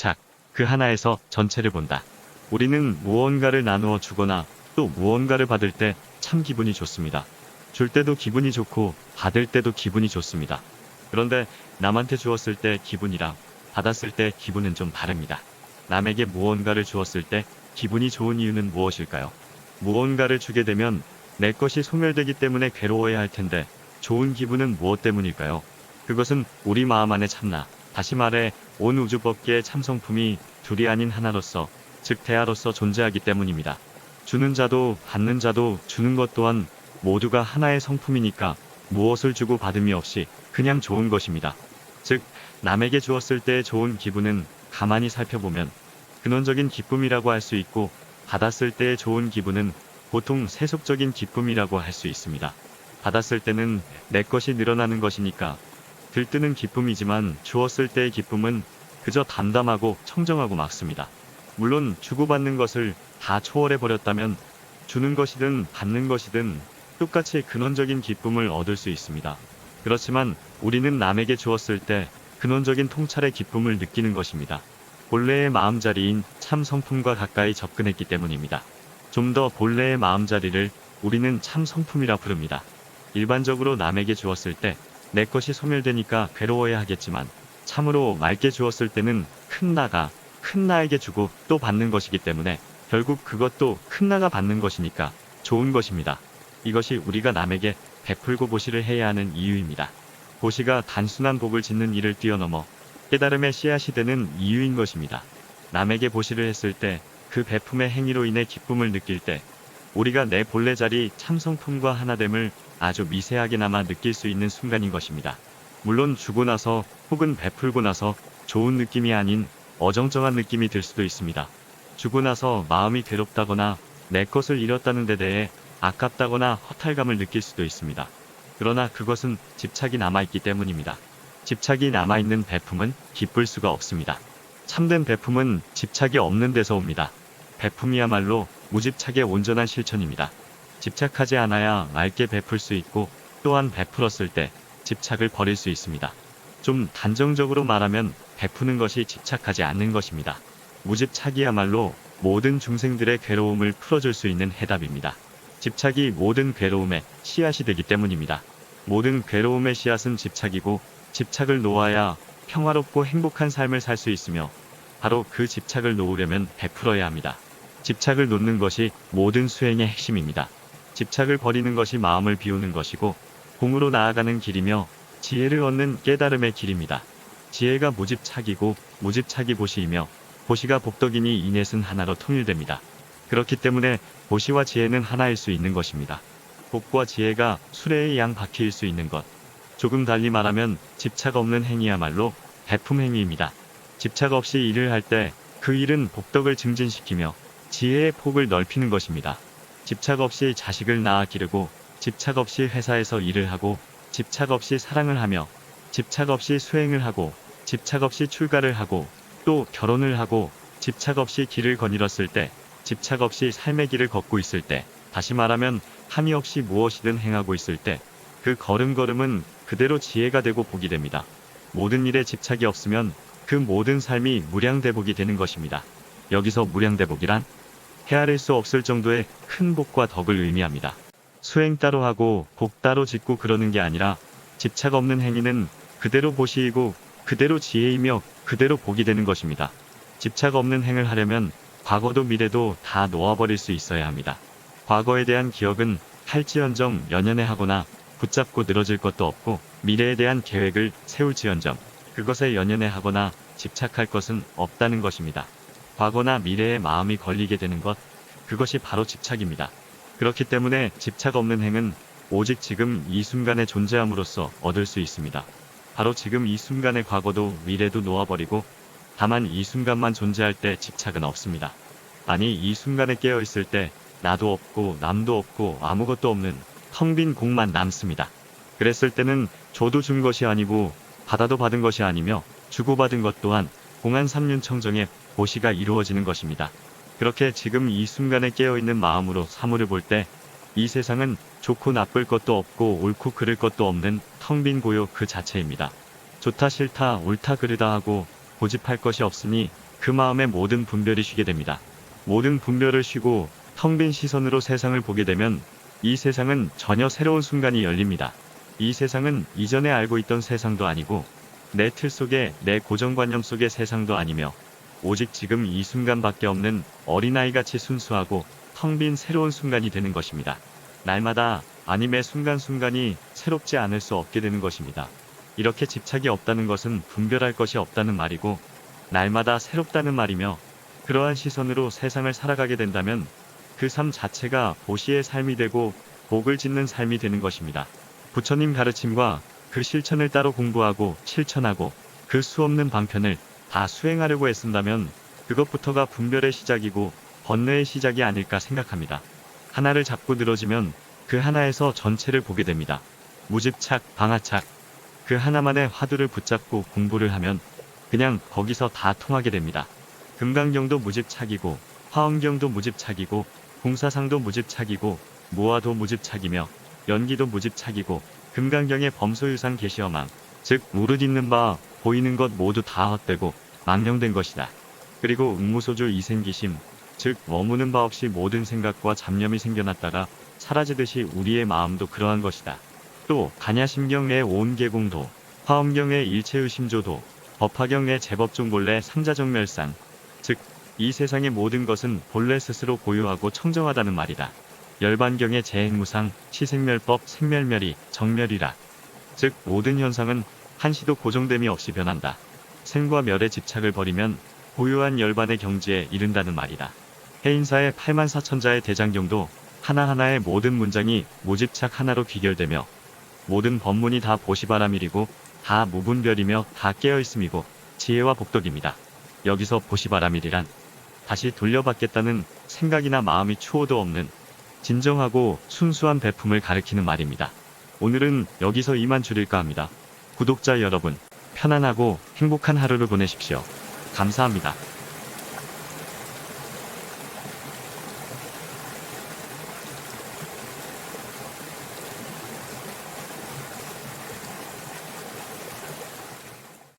집착, 그 하나에서 전체를 본다. 우리는 무언가를 나누어 주거나 또 무언가를 받을 때 참 기분이 좋습니다. 줄 때도 기분이 좋고 받을 때도 기분이 좋습니다. 그런데 남한테 주었을 때 기분이랑 받았을 때 기분은 좀 다릅니다. 남에게 무언가를 주었을 때 기분이 좋은 이유는 무엇일까요? 무언가를 주게 되면 내 것이 소멸되기 때문에 괴로워야 할 텐데 좋은 기분은 무엇 때문일까요? 그것은 우리 마음 안에 참나, 다시 말해 온 우주법계의 참성품이 둘이 아닌 하나로서, 즉 대하로서 존재하기 때문입니다. 주는 자도 받는 자도 주는 것 또한 모두가 하나의 성품이니까 무엇을 주고 받음이 없이 그냥 좋은 것입니다. 즉 남에게 주었을 때의 좋은 기분은 가만히 살펴보면 근원적인 기쁨이라고 할 수 있고, 받았을 때의 좋은 기분은 보통 세속적인 기쁨이라고 할 수 있습니다. 받았을 때는 내 것이 늘어나는 것이니까 들뜨는 기쁨이지만 주었을 때의 기쁨은 그저 담담하고 청정하고 맑습니다. 물론 주고받는 것을 다 초월해 버렸다면 주는 것이든 받는 것이든 똑같이 근원적인 기쁨을 얻을 수 있습니다. 그렇지만 우리는 남에게 주었을 때 근원적인 통찰의 기쁨을 느끼는 것입니다. 본래의 마음자리인 참 성품과 가까이 접근했기 때문입니다. 좀 더 본래의 마음자리를 우리는 참 성품이라 부릅니다. 일반적으로 남에게 주었을 때 내 것이 소멸되니까 괴로워야 하겠지만 참으로 맑게 주었을 때는 큰 나가 큰 나에게 주고 또 받는 것이기 때문에 결국 그것도 큰 나가 받는 것이니까 좋은 것입니다. 이것이 우리가 남에게 베풀고 보시를 해야 하는 이유입니다. 보시가 단순한 복을 짓는 일을 뛰어넘어 깨달음의 씨앗이 되는 이유인 것입니다. 남에게 보시를 했을 때 그 베품의 행위로 인해 기쁨을 느낄 때 우리가 내 본래 자리 참성품과 하나됨을 아주 미세하게나마 느낄 수 있는 순간인 것입니다. 물론 주고 나서 혹은 베풀고 나서 좋은 느낌이 아닌 어정쩡한 느낌이 들 수도 있습니다. 주고 나서 마음이 괴롭다거나 내 것을 잃었다는 데 대해 아깝다거나 허탈감을 느낄 수도 있습니다. 그러나 그것은 집착이 남아있기 때문입니다. 집착이 남아있는 베품은 기쁠 수가 없습니다. 참된 베품은 집착이 없는 데서 옵니다. 베품이야말로 무집착의 온전한 실천입니다. 집착하지 않아야 맑게 베풀 수 있고, 또한 베풀었을 때 집착을 버릴 수 있습니다. 좀 단정적으로 말하면 베푸는 것이 집착하지 않는 것입니다. 무집착이야말로 모든 중생들의 괴로움을 풀어줄 수 있는 해답입니다. 집착이 모든 괴로움의 씨앗이 되기 때문입니다. 모든 괴로움의 씨앗은 집착이고, 집착을 놓아야 평화롭고 행복한 삶을 살 수 있으며, 바로 그 집착을 놓으려면 베풀어야 합니다. 집착을 놓는 것이 모든 수행의 핵심입니다. 집착을 버리는 것이 마음을 비우는 것이고 공으로 나아가는 길이며 지혜를 얻는 깨달음의 길입니다. 지혜가 무집착이고 무집착이 보시이며 보시가 복덕이니 이넷은 하나로 통일됩니다. 그렇기 때문에 보시와 지혜는 하나일 수 있는 것입니다. 복과 지혜가 수레의 양 바퀴일 수 있는 것. 조금 달리 말하면 집착 없는 행위야말로 베품 행위입니다. 집착 없이 일을 할 때 그 일은 복덕을 증진시키며 지혜의 폭을 넓히는 것입니다. 집착 없이 자식을 낳아 기르고, 집착 없이 회사에서 일을 하고, 집착 없이 사랑을 하며, 집착 없이 수행을 하고, 집착 없이 출가를 하고, 또 결혼을 하고, 집착 없이 길을 거닐었을 때, 집착 없이 삶의 길을 걷고 있을 때, 다시 말하면 함이 없이 무엇이든 행하고 있을 때, 그 걸음걸음은 그대로 지혜가 되고 복이 됩니다. 모든 일에 집착이 없으면 그 모든 삶이 무량대복이 되는 것입니다. 여기서 무량대복이란 헤아릴 수 없을 정도의 큰 복과 덕을 의미합니다. 수행 따로 하고 복 따로 짓고 그러는 게 아니라 집착 없는 행위는 그대로 보시이고 그대로 지혜이며 그대로 복이 되는 것입니다. 집착 없는 행을 하려면 과거도 미래도 다 놓아버릴 수 있어야 합니다. 과거에 대한 기억은 할지언정 연연해 하거나 붙잡고 늘어질 것도 없고, 미래에 대한 계획을 세울지언정 그것에 연연해 하거나 집착할 것은 없다는 것입니다. 과거나 미래에 마음이 걸리게 되는 것, 그것이 바로 집착입니다. 그렇기 때문에 집착 없는 행은 오직 지금 이 순간에 존재함으로써 얻을 수 있습니다. 바로 지금 이 순간의 과거도 미래도 놓아버리고 다만 이 순간만 존재할 때 집착은 없습니다. 아니, 이 순간에 깨어있을 때 나도 없고 남도 없고 아무것도 없는 텅 빈 공만 남습니다. 그랬을 때는 줘도 준 것이 아니고 받아도 받은 것이 아니며 주고받은 것 또한 공안 삼륜청정의 보시가 이루어지는 것입니다. 그렇게 지금 이 순간에 깨어있는 마음으로 사물을 볼 때 이 세상은 좋고 나쁠 것도 없고 옳고 그를 것도 없는 텅 빈 고요 그 자체입니다. 좋다 싫다 옳다 그르다 하고 고집할 것이 없으니 그 마음에 모든 분별이 쉬게 됩니다. 모든 분별을 쉬고 텅 빈 시선으로 세상을 보게 되면 이 세상은 전혀 새로운 순간이 열립니다. 이 세상은 이전에 알고 있던 세상도 아니고 내 틀 속에 내 고정관념 속의 세상도 아니며 오직 지금 이 순간밖에 없는 어린아이같이 순수하고 텅 빈 새로운 순간이 되는 것입니다. 날마다 아니 매 순간순간이 새롭지 않을 수 없게 되는 것입니다. 이렇게 집착이 없다는 것은 분별할 것이 없다는 말이고 날마다 새롭다는 말이며 그러한 시선으로 세상을 살아가게 된다면 그 삶 자체가 보시의 삶이 되고 복을 짓는 삶이 되는 것입니다. 부처님 가르침과 그 실천을 따로 공부하고 실천하고 그 수없는 방편을 다 수행하려고 애쓴다면 그것부터가 분별의 시작이고 번뇌의 시작이 아닐까 생각합니다. 하나를 잡고 늘어지면 그 하나에서 전체를 보게 됩니다. 무집착, 방아착, 그 하나만의 화두를 붙잡고 공부를 하면 그냥 거기서 다 통하게 됩니다. 금강경도 무집착이고 화엄경도 무집착이고 공사상도 무집착이고 무화도 무집착이며 연기도 무집착이고 금강경의 범소유상 계시어망, 즉 무릇 있는 바 보이는 것 모두 다 헛되고 망령된 것이다. 그리고 응무소주 이생기심, 즉 머무는 바 없이 모든 생각과 잡념이 생겨났다가 사라지듯이 우리의 마음도 그러한 것이다. 또 간야심경의 온계공도, 화엄경의 일체의심조도, 법화경의 제법종본래 상자정멸상, 즉 이 세상의 모든 것은 본래 스스로 고유하고 청정하다는 말이다. 열반경의 재행무상, 시생멸법, 생멸멸이 정멸이라. 즉 모든 현상은 한시도 고정됨이 없이 변한다. 생과 멸의 집착을 버리면 고유한 열반의 경지에 이른다는 말이다. 해인사의 84,000자의 대장경도 하나하나의 모든 문장이 무집착 하나로 귀결되며 모든 법문이 다 보시바라밀이고 다 무분별이며 다 깨어있음이고 지혜와 복덕입니다. 여기서 보시바라밀이란 다시 돌려받겠다는 생각이나 마음이 추호도 없는 진정하고 순수한 배품을 가리키는 말입니다. 오늘은 여기서 이만 줄일까 합니다. 구독자 여러분, 편안하고 행복한 하루를 보내십시오. 감사합니다.